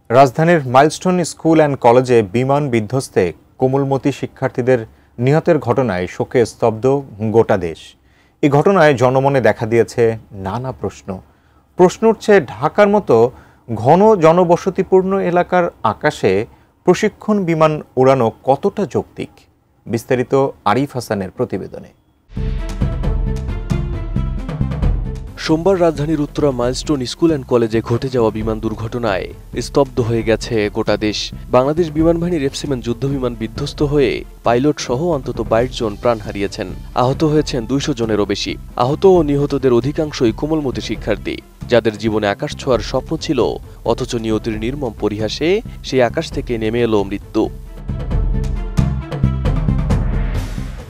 রাজধানীর milestone school and কলেজে বিমান বিধ্বস্তে কোমলমতি শিক্ষার্থীদের নিহতের ঘটনায় শোকে স্তব্ধ গোটা দেশ। এই ঘটনায় জনমনে দেখা দিয়েছে নানা প্রশ্ন উঠছে, ঢাকার মতো ঘন জনবসতিপূর্ণ এলাকার আকাশে প্রশিক্ষণ বিমান উড়ানো কতটা যৌক্তিক? বিস্তারিত আরিফ হাসানের প্রতিবেদনে। সোমবার রাজধানীর উত্তরা মাইলস্টোন স্কুল অ্যান্ড কলেজে ঘটে যাওয়া বিমান দুর্ঘটনায় স্তব্ধ হয়ে গেছে গোটা দেশ। বাংলাদেশ বিমান বাহিনীর F-7 যুদ্ধবিমান বিধ্বস্ত হয়ে পাইলট সহ অন্তত 22 জন প্রাণ হারিয়েছেন। আহত হয়েছেন 200 জনেরও বেশি। আহত ও নিহতদের অধিকাংশই কোমলমতি শিক্ষার্থী, যাদের জীবনে আকাশ ছোঁয়ার স্বপ্ন ছিল, অথচ নিয়তির নির্মম পরিহাসে সেই আকাশ থেকে নেমে এলো মৃত্যু।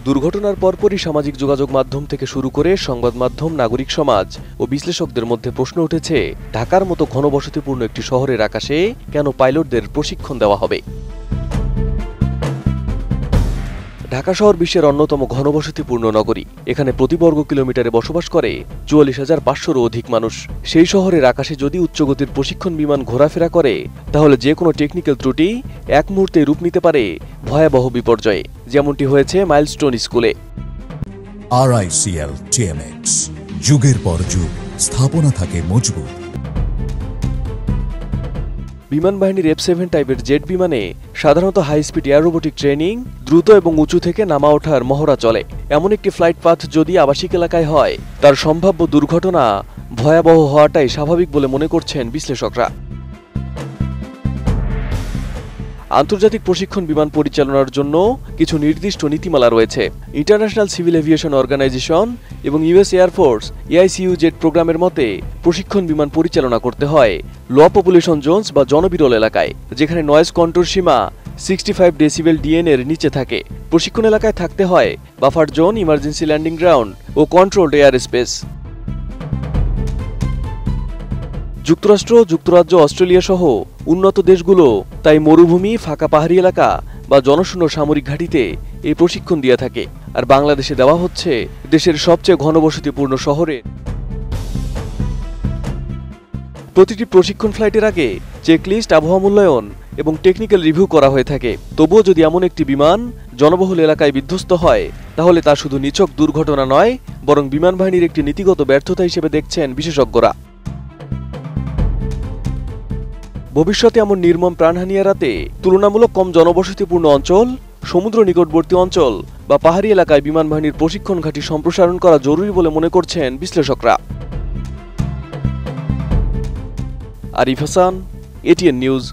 দুর্ঘটনার পরপরই সামাজিক যোগাযোগ মাধ্যম থেকে শুরু করে সংবাদ মাধ্যম, নাগরিক সমাজ ও বিশ্লেষকদের মধ্যে প্রশ্ন উঠেছে, ঢাকার মতো ঘনবসতিপূর্ণ একটি শহরের আকাশে কেন পাইলটদের প্রশিক্ষণ দেওয়া হবে? ঢাকা শহর বিশ্বের অন্যতম ঘনবসতিপূর্ণ নগরী। এখানে প্রতি বর্গ কিলোমিটারে বসবাস করে 44,500-রও অধিক মানুষ। সেই শহরের আকাশে যদি উচ্চগতির প্রশিক্ষণ বিমান ঘোরাফেরা করে, তাহলে যে কোনো টেকনিক্যাল ত্রুটি এক মুহূর্তে রূপ নিতে পারে ভয়াবহ বিপর্যয়ে, যেমনটি হয়েছে মাইলস্টোন স্কুলে। RICL TMX, যুগের পর যুগ স্থাপনা থাকে মজবুত। বিমান বাহিনীর F-7 টাইপের জেট বিমানে সাধারণত high speed air robotic training, দ্রুত এবং উঁচু থেকে নামা ওঠার মহড়া চলে। এমন একটি ফ্লাইট পাথ যদি আবাসিক এলাকায় হয়, তার সম্ভাব্য দুর্ঘটনা ভয়াবহ হওয়াটাই স্বাভাবিক বলে মনে করছেন বিশ্লেষকরা। আন্তর্জাতিক প্রশিক্ষণ বিমান পরিচালনার জন্য কিছু নির্দিষ্ট নীতিমালা রয়েছে। ইন্টারন্যাশনাল সিভিল এভিয়েশন অর্গানাইজেশন এবং US এয়ারফোর্স EICU জেট প্রোগ্রামের মতে প্রশিক্ষণ বিমান পরিচালনা করতে হয় লো পপুলেশন জোনস বা জনবিরল এলাকায়, যেখানে নয়েজ কন্ট্রোল সীমা 65 ডেসিবেল DN এর নিচে থাকে। প্রশিক্ষণ এলাকায় থাকতে হয় buffer zone, emergency landing ground ও কন্ট্রোলড এয়ার স্পেস। যুক্তরাষ্ট্র, যুক্তরাজ্য, অস্ট্রেলিয়া সহ উন্নত দেশগুলো তাই মরুভূমি, ফাঁকা পাহাড়ি এলাকা বা জনশূন্য সামরিক ঘাঁটিতে এই প্রশিক্ষণ দিয়ে থাকে। আর বাংলাদেশে দেওয়া হচ্ছে দেশের সবচেয়ে ঘনবসতিপূর্ণ শহরে। প্রতিটি প্রশিক্ষণ ফ্লাইটের আগে চেকলিস্ট, আবহাওয়া মূল্যায়ন এবং টেকনিক্যাল রিভিউ করা হয়ে থাকে। তবুও যদি এমন একটি বিমান জনবহুল এলাকায় বিধ্বস্ত হয়, তাহলে তা শুধু নিছক দুর্ঘটনা নয়, বরং বিমান বাহিনীর একটি নীতিগত ব্যর্থতা হিসেবে দেখছেন বিশেষজ্ঞরা। ভবিষ্যতে এমন নির্মম প্রাণহানি এড়াতে তুলনামূলক কম জনবসতিপূর্ণ অঞ্চল, সমুদ্র নিকটবর্তী অঞ্চল বা পাহাড়ি এলাকায় বিমান বাহিনীর প্রশিক্ষণ ঘাঁটি সম্প্রসারণ করা জরুরি বলে মনে করছেন বিশ্লেষকরা। Arif Hasan, ATN news.